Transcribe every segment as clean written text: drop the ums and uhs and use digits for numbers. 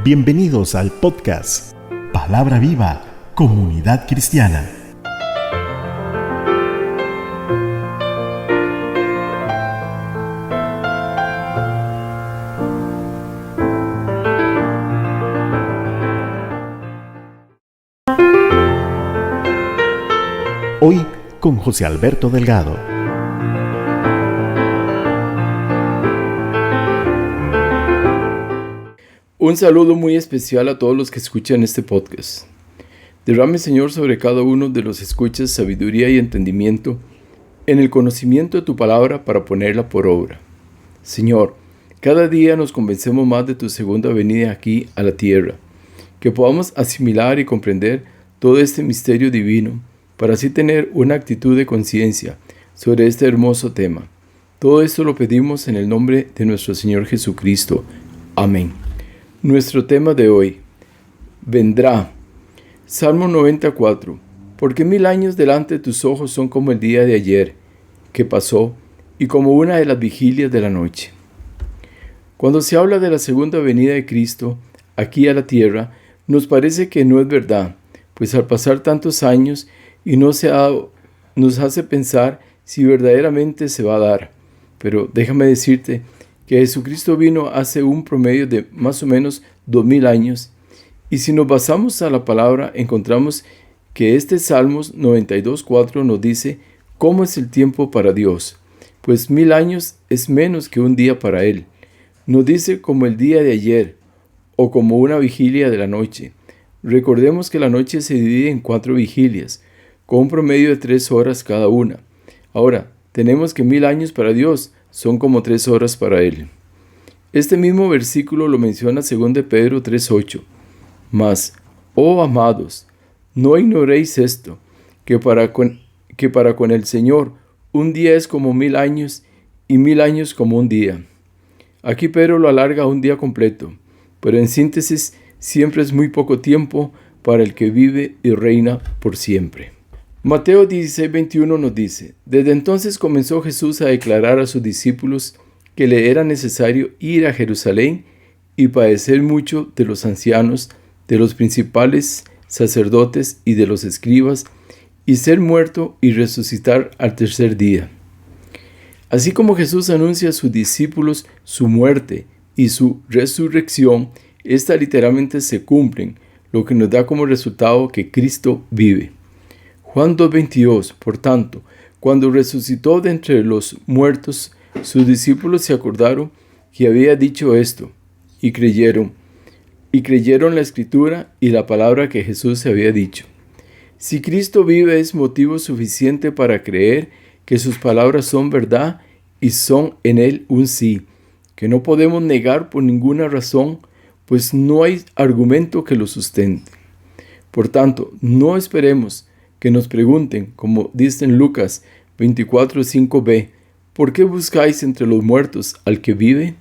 Bienvenidos al podcast Palabra Viva, Comunidad Cristiana. Hoy con José Alberto Delgado. Un saludo muy especial a todos los que escuchan este podcast. Derrame, Señor, sobre cada uno de los escuchas sabiduría y entendimiento en el conocimiento de tu palabra para ponerla por obra. Señor, cada día nos convencemos más de tu segunda venida aquí a la tierra, que podamos asimilar y comprender todo este misterio divino, para así tener una actitud de conciencia sobre este hermoso tema. Todo esto lo pedimos en el nombre de nuestro Señor Jesucristo. Amén. Nuestro tema de hoy, vendrá. Salmo 94. Porque 1000 años delante de tus ojos son como el día de ayer, que pasó, y como una de las vigilias de la noche. Cuando se habla de la segunda venida de Cristo, aquí a la tierra, nos parece que no es verdad, pues al pasar tantos años y no se ha dado, nos hace pensar si verdaderamente se va a dar. Pero déjame decirte que Jesucristo vino hace un promedio de más o menos 2000 años, y si nos basamos a la palabra, encontramos que este Salmos 92:4 nos dice cómo es el tiempo para Dios, pues 1000 años es menos que un día para Él. Nos dice como el día de ayer, o como una vigilia de la noche. Recordemos que la noche se divide en 4 vigilias, con un promedio de 3 horas cada una. Ahora, tenemos que 1000 años para Dios son como 3 horas para Él. Este mismo versículo lo menciona 2 de Pedro 3:8. Mas, oh amados, no ignoréis esto, que para con el Señor un día es como 1000 años, y 1000 años como un día. Aquí Pedro lo alarga a un día completo, pero en síntesis siempre es muy poco tiempo para el que vive y reina por siempre. Mateo 16:21 nos dice: Desde entonces comenzó Jesús a declarar a sus discípulos que le era necesario ir a Jerusalén y padecer mucho de los ancianos, de los principales sacerdotes y de los escribas, y ser muerto y resucitar al tercer día. Así como Jesús anuncia a sus discípulos su muerte y su resurrección, esta literalmente se cumplen, lo que nos da como resultado que Cristo vive. Juan 2:22, por tanto, cuando resucitó de entre los muertos, sus discípulos se acordaron que había dicho esto, y creyeron la Escritura y la palabra que Jesús había dicho. Si Cristo vive es motivo suficiente para creer que sus palabras son verdad y son en Él un sí, que no podemos negar por ninguna razón, pues no hay argumento que lo sustente. Por tanto, no esperemos que nos pregunten, como dice en Lucas 24:5b, ¿por qué buscáis entre los muertos al que vive?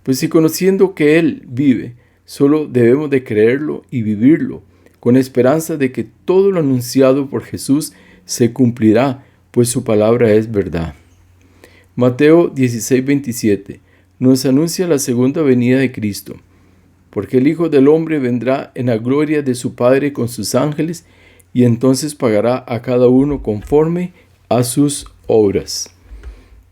Pues si conociendo que Él vive, solo debemos de creerlo y vivirlo, con esperanza de que todo lo anunciado por Jesús se cumplirá, pues su palabra es verdad. Mateo 16:27 nos anuncia la segunda venida de Cristo, porque el Hijo del Hombre vendrá en la gloria de su Padre con sus ángeles, y entonces pagará a cada uno conforme a sus obras.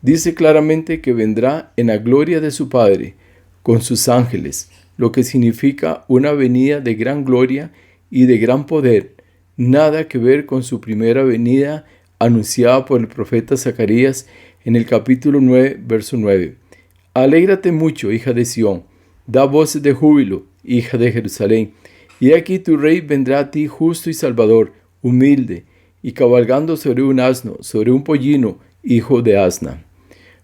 Dice claramente que vendrá en la gloria de su Padre, con sus ángeles, lo que significa una venida de gran gloria y de gran poder, nada que ver con su primera venida anunciada por el profeta Zacarías en el capítulo 9, verso 9. Alégrate mucho, hija de Sión, da voces de júbilo, hija de Jerusalén. Y aquí tu rey vendrá a ti justo y salvador, humilde, y cabalgando sobre un asno, sobre un pollino, hijo de asna.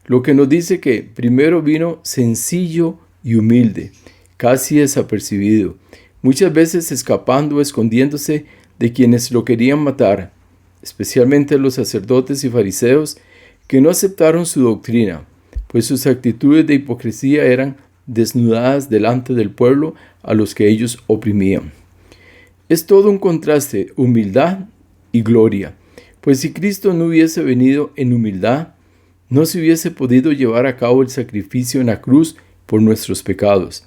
Lo que nos dice que primero vino sencillo y humilde, casi desapercibido, muchas veces escapando o escondiéndose de quienes lo querían matar, especialmente los sacerdotes y fariseos que no aceptaron su doctrina, pues sus actitudes de hipocresía eran desnudadas delante del pueblo a los que ellos oprimían. Es todo un contraste, humildad y gloria, pues si Cristo no hubiese venido en humildad, no se hubiese podido llevar a cabo el sacrificio en la cruz por nuestros pecados.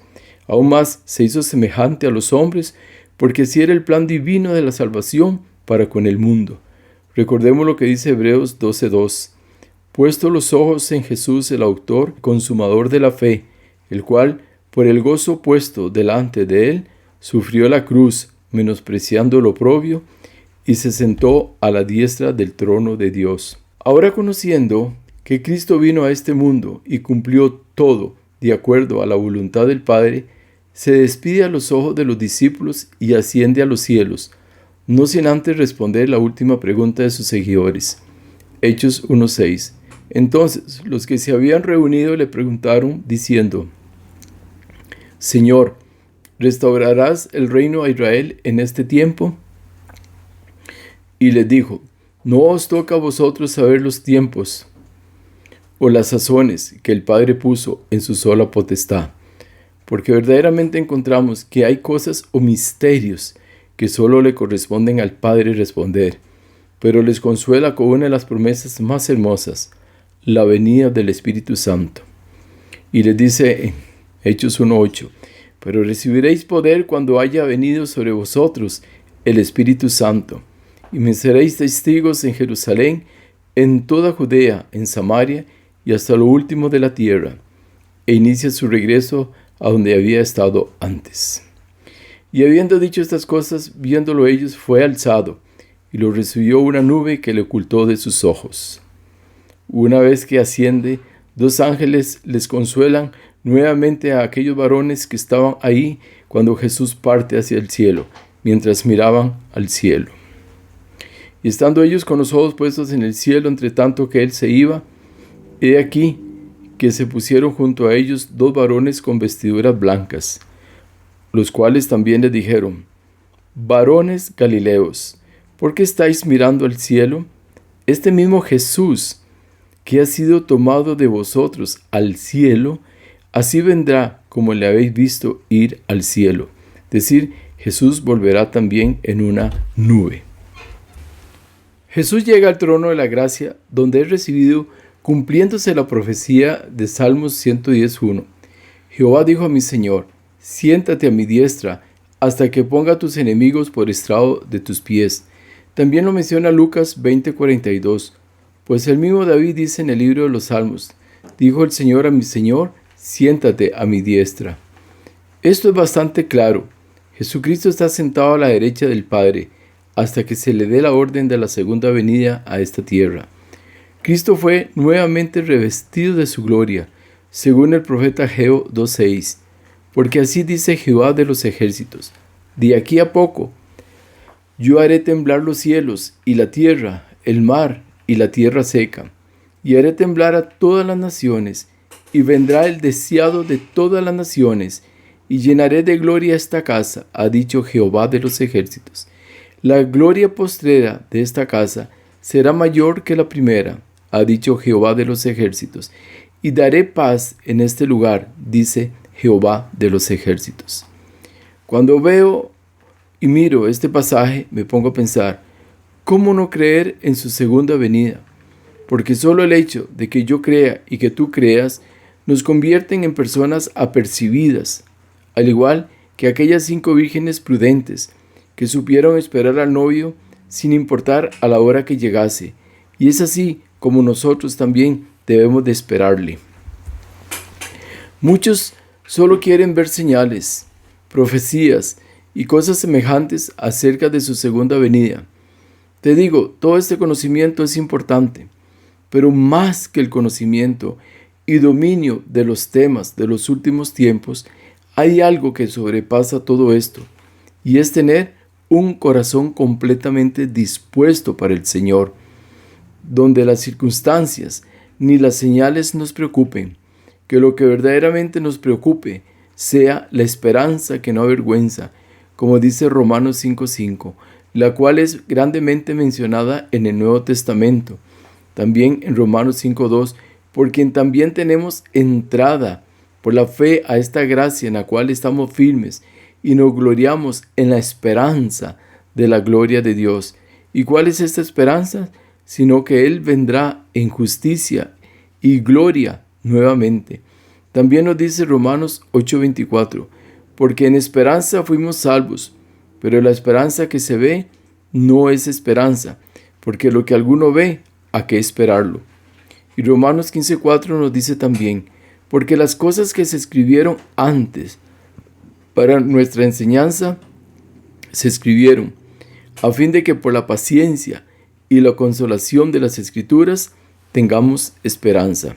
Aún más se hizo semejante a los hombres, porque así era el plan divino de la salvación para con el mundo. Recordemos lo que dice Hebreos 12:2. Puesto los ojos en Jesús, el autor y consumador de la fe, el cual, por el gozo puesto delante de él, sufrió la cruz, menospreciando el oprobio, y se sentó a la diestra del trono de Dios. Ahora, conociendo que Cristo vino a este mundo y cumplió todo de acuerdo a la voluntad del Padre, se despide a los ojos de los discípulos y asciende a los cielos, no sin antes responder la última pregunta de sus seguidores. Hechos 1:6. Entonces los que se habían reunido le preguntaron, diciendo: Señor, ¿restaurarás el reino a Israel en este tiempo? Y les dijo: No os toca a vosotros saber los tiempos o las sazones que el Padre puso en su sola potestad, porque verdaderamente encontramos que hay cosas o misterios que solo le corresponden al Padre responder, pero les consuela con una de las promesas más hermosas, la venida del Espíritu Santo. Y les dice en Hechos 1:8: Pero recibiréis poder cuando haya venido sobre vosotros el Espíritu Santo, y me seréis testigos en Jerusalén, en toda Judea, en Samaria y hasta lo último de la tierra. E inicia su regreso a donde había estado antes. Y habiendo dicho estas cosas, viéndolo ellos, fue alzado, y lo recibió una nube que le ocultó de sus ojos. Una vez que asciende, 2 ángeles les consuelan nuevamente a aquellos varones que estaban ahí cuando Jesús parte hacia el cielo, mientras miraban al cielo. Y estando ellos con los ojos puestos en el cielo, entre tanto que él se iba, he aquí que se pusieron junto a ellos 2 varones con vestiduras blancas, los cuales también les dijeron: Varones Galileos, ¿por qué estáis mirando al cielo? Este mismo Jesús, que ha sido tomado de vosotros al cielo, así vendrá como le habéis visto ir al cielo. Es decir, Jesús volverá también en una nube. Jesús llega al trono de la gracia, donde es recibido cumpliéndose la profecía de Salmos 110:1. Jehová dijo a mi Señor: Siéntate a mi diestra, hasta que ponga a tus enemigos por estrado de tus pies. También lo menciona Lucas 20:42. Pues el mismo David dice en el libro de los Salmos: Dijo el Señor a mi Señor: Siéntate a mi diestra. Esto es bastante claro. Jesucristo está sentado a la derecha del Padre, hasta que se le dé la orden de la segunda venida a esta tierra. Cristo fue nuevamente revestido de su gloria, según el profeta Ageo 2:6, porque así dice Jehová de los ejércitos: De aquí a poco, yo haré temblar los cielos y la tierra, el mar y la tierra seca, y haré temblar a todas las naciones, y vendrá el deseado de todas las naciones, y llenaré de gloria esta casa, ha dicho Jehová de los ejércitos. La gloria postrera de esta casa será mayor que la primera, ha dicho Jehová de los ejércitos, y daré paz en este lugar, dice Jehová de los ejércitos. Cuando veo y miro este pasaje, me pongo a pensar: ¿cómo no creer en su segunda venida? Porque solo el hecho de que yo crea y que tú creas nos convierten en personas apercibidas, al igual que aquellas 5 vírgenes prudentes que supieron esperar al novio sin importar a la hora que llegase, y es así como nosotros también debemos de esperarle. Muchos solo quieren ver señales, profecías y cosas semejantes acerca de su segunda venida. Te digo, todo este conocimiento es importante, pero más que el conocimiento y dominio de los temas de los últimos tiempos, hay algo que sobrepasa todo esto, y es tener un corazón completamente dispuesto para el Señor, donde las circunstancias ni las señales nos preocupen, que lo que verdaderamente nos preocupe sea la esperanza que no avergüenza, como dice Romanos 5:5, la cual es grandemente mencionada en el Nuevo Testamento. También en Romanos 5:2, por quien también tenemos entrada por la fe a esta gracia en la cual estamos firmes y nos gloriamos en la esperanza de la gloria de Dios. ¿Y cuál es esta esperanza? Sino que Él vendrá en justicia y gloria nuevamente. También nos dice Romanos 8:24, porque en esperanza fuimos salvos, pero la esperanza que se ve no es esperanza, porque lo que alguno ve, ¿a qué esperarlo? Y Romanos 15:4 nos dice también, porque las cosas que se escribieron antes para nuestra enseñanza se escribieron, a fin de que por la paciencia y la consolación de las Escrituras tengamos esperanza.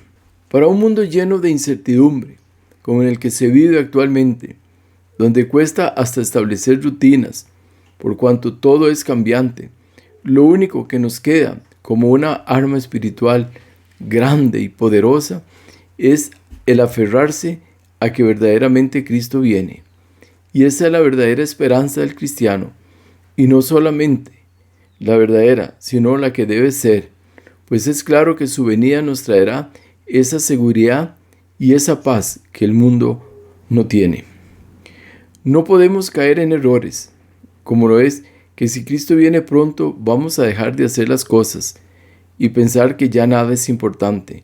Para un mundo lleno de incertidumbre, como en el que se vive actualmente, donde cuesta hasta establecer rutinas, por cuanto todo es cambiante, lo único que nos queda como una arma espiritual grande y poderosa es el aferrarse a que verdaderamente Cristo viene. Y esa es la verdadera esperanza del cristiano, y no solamente la verdadera, sino la que debe ser, pues es claro que su venida nos traerá esa seguridad y esa paz que el mundo no tiene. No podemos caer en errores, como lo es que si Cristo viene pronto vamos a dejar de hacer las cosas y pensar que ya nada es importante.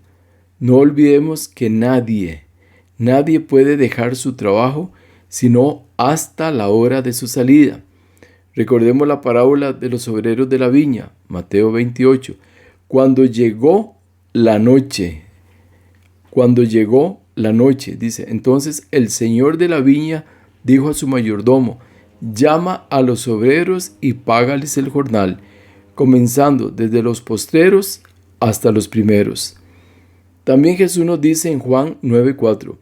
No olvidemos que nadie puede dejar su trabajo sino hasta la hora de su salida. Recordemos la parábola de los obreros de la viña, Mateo 28. Cuando llegó la noche, dice, entonces el señor de la viña dijo a su mayordomo, llama a los obreros y págales el jornal, comenzando desde los postreros hasta los primeros. También Jesús nos dice en Juan 9:4,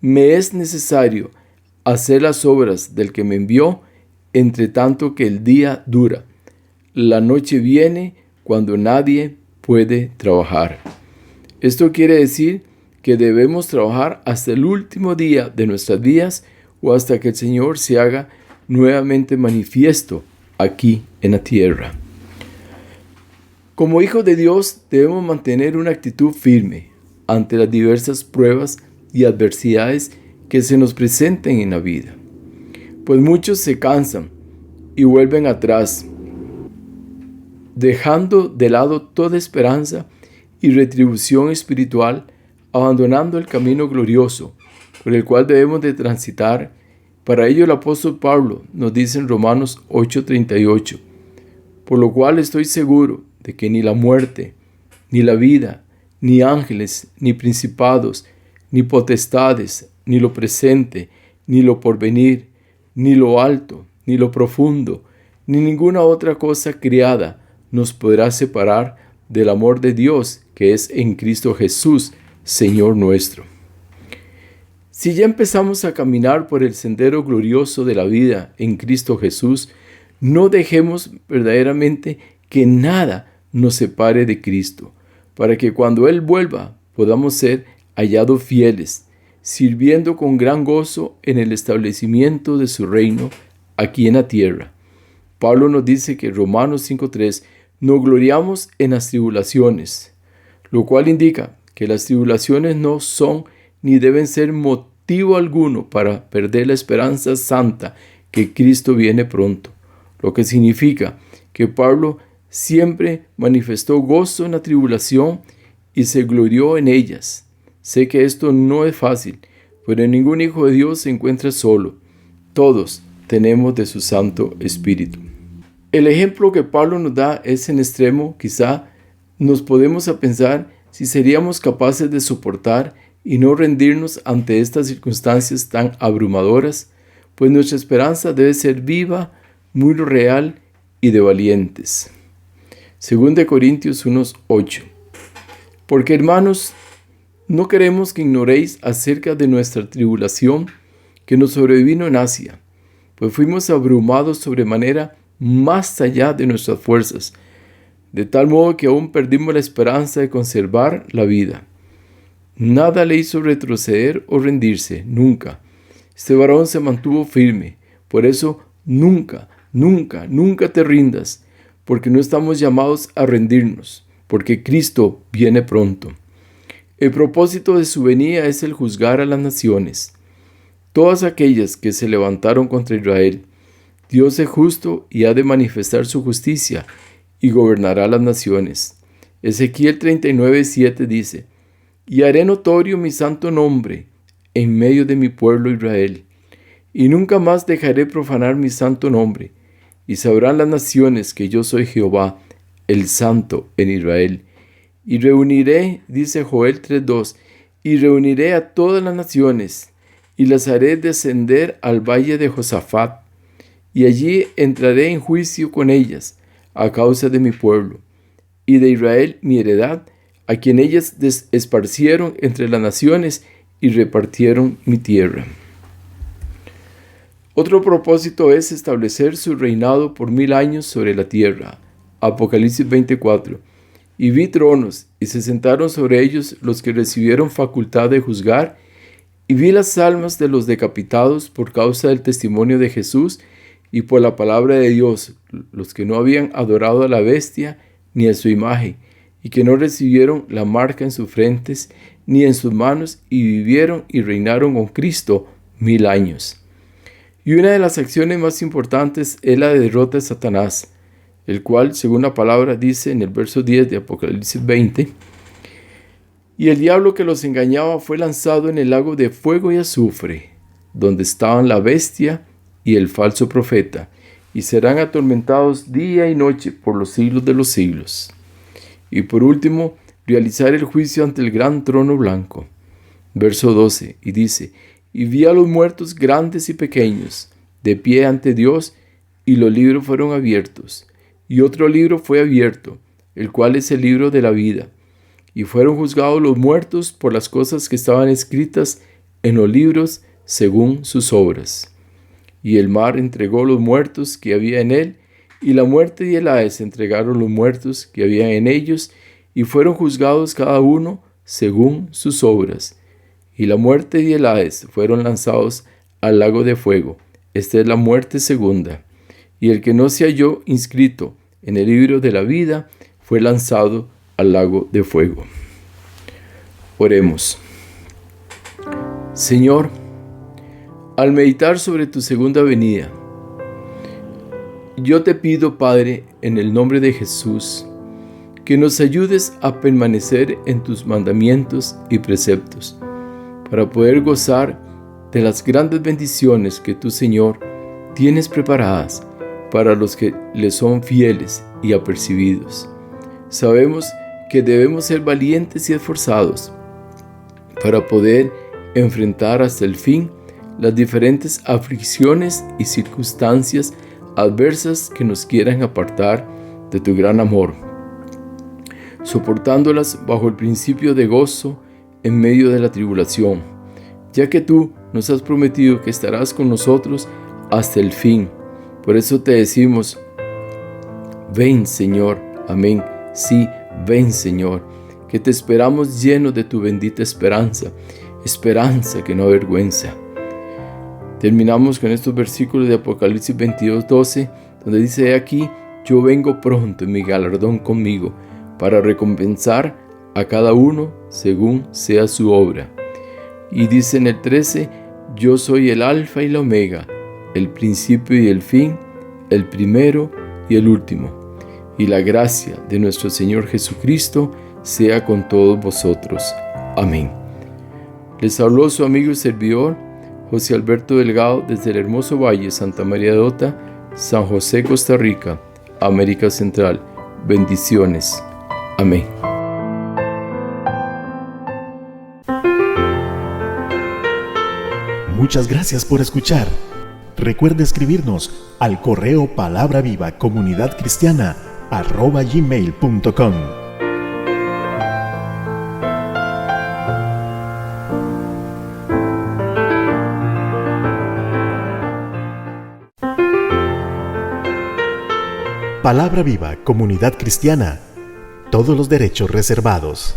me es necesario hacer las obras del que me envió, entre tanto que el día dura. La noche viene cuando nadie puede trabajar. Esto quiere decir que debemos trabajar hasta el último día de nuestras vidas o hasta que el Señor se haga nuevamente manifiesto aquí en la tierra. Como hijos de Dios debemos mantener una actitud firme ante las diversas pruebas y adversidades que se nos presenten en la vida, pues muchos se cansan y vuelven atrás, dejando de lado toda esperanza y retribución espiritual, abandonando el camino glorioso por el cual debemos de transitar. Para ello el apóstol Pablo nos dice en Romanos 8:38, por lo cual estoy seguro de que ni la muerte, ni la vida, ni ángeles, ni principados, ni potestades, ni lo presente, ni lo porvenir, ni lo alto, ni lo profundo, ni ninguna otra cosa criada nos podrá separar del amor de Dios que es en Cristo Jesús, Señor nuestro. Si ya empezamos a caminar por el sendero glorioso de la vida en Cristo Jesús, no dejemos verdaderamente que nada nos separe de Cristo, para que cuando Él vuelva podamos ser hallados fieles, sirviendo con gran gozo en el establecimiento de su reino aquí en la tierra. Pablo nos dice que en Romanos 5:3 nos gloriamos en las tribulaciones, lo cual indica que las tribulaciones no son ni deben ser motivo alguno para perder la esperanza santa que Cristo viene pronto, lo que significa que Pablo siempre manifestó gozo en la tribulación y se glorió en ellas. Sé que esto no es fácil, pero ningún hijo de Dios se encuentra solo. Todos tenemos de su Santo Espíritu. El ejemplo que Pablo nos da es en extremo. Quizá nos podemos a pensar si seríamos capaces de soportar y no rendirnos ante estas circunstancias tan abrumadoras, pues nuestra esperanza debe ser viva, muy real y de valientes. 2 Corintios 1:8. Porque hermanos, no queremos que ignoréis acerca de nuestra tribulación que nos sobrevino en Asia, pues fuimos abrumados sobremanera más allá de nuestras fuerzas, de tal modo que aún perdimos la esperanza de conservar la vida. Nada le hizo retroceder o rendirse, nunca. Este varón se mantuvo firme, por eso nunca te rindas, porque no estamos llamados a rendirnos, porque Cristo viene pronto. El propósito de su venida es el juzgar a las naciones, todas aquellas que se levantaron contra Israel. Dios es justo y ha de manifestar su justicia y gobernará las naciones. Ezequiel 39:7 dice, y haré notorio mi santo nombre en medio de mi pueblo Israel, y nunca más dejaré profanar mi santo nombre, y sabrán las naciones que yo soy Jehová, el Santo en Israel. Y reuniré, dice Joel 3:2, y reuniré a todas las naciones, y las haré descender al valle de Josafat, y allí entraré en juicio con ellas, a causa de mi pueblo, y de Israel mi heredad, a quien ellas esparcieron entre las naciones y repartieron mi tierra. Otro propósito es establecer su reinado por 1000 años sobre la tierra. Apocalipsis 24. Y vi tronos, y se sentaron sobre ellos los que recibieron facultad de juzgar, y vi las almas de los decapitados por causa del testimonio de Jesús y por la palabra de Dios, los que no habían adorado a la bestia ni a su imagen, y que no recibieron la marca en sus frentes ni en sus manos, y vivieron y reinaron con Cristo 1000 años. Y una de las acciones más importantes es la derrota de Satanás, el cual, según la palabra, dice en el verso 10 de Apocalipsis 20, y el diablo que los engañaba fue lanzado en el lago de fuego y azufre, donde estaban la bestia y el falso profeta, y serán atormentados día y noche por los siglos de los siglos. Y por último, realizar el juicio ante el gran trono blanco. Verso 12, y dice, y vi a los muertos grandes y pequeños, de pie ante Dios, y los libros fueron abiertos. Y otro libro fue abierto, el cual es el libro de la vida. Y fueron juzgados los muertos por las cosas que estaban escritas en los libros según sus obras. Y el mar entregó los muertos que había en él, y la muerte y el Hades entregaron los muertos que había en ellos, y fueron juzgados cada uno según sus obras. Y la muerte y el Hades fueron lanzados al lago de fuego. Esta es la muerte segunda. Y el que no se halló inscrito en el libro de la vida fue lanzado al lago de fuego. Oremos. Señor, al meditar sobre tu segunda venida, yo te pido, Padre, en el nombre de Jesús, que nos ayudes a permanecer en tus mandamientos y preceptos, para poder gozar de las grandes bendiciones que tú, Señor, tienes preparadas para los que le son fieles y apercibidos. Sabemos que debemos ser valientes y esforzados para poder enfrentar hasta el fin las diferentes aflicciones y circunstancias adversas que nos quieran apartar de tu gran amor, soportándolas bajo el principio de gozo en medio de la tribulación, ya que tú nos has prometido que estarás con nosotros hasta el fin. Por eso te decimos, ven, Señor, amén, sí, ven, Señor, que te esperamos llenos de tu bendita esperanza, esperanza que no avergüenza. Terminamos con estos versículos de Apocalipsis 22:12, donde dice, he aquí, yo vengo pronto y mi galardón conmigo, para recompensar a cada uno según sea su obra. Y dice en el 13, yo soy el alfa y la omega, el principio y el fin, el primero y el último. Y la gracia de nuestro Señor Jesucristo sea con todos vosotros. Amén. Les habló su amigo y servidor, José Alberto Delgado, desde el hermoso valle Santa María de Ota, San José, Costa Rica, América Central. Bendiciones. Amén. Muchas gracias por escuchar. Recuerde escribirnos al correo palabravivacomunidadcristiana@gmail.com. Palabra Viva, Comunidad Cristiana. Todos los derechos reservados.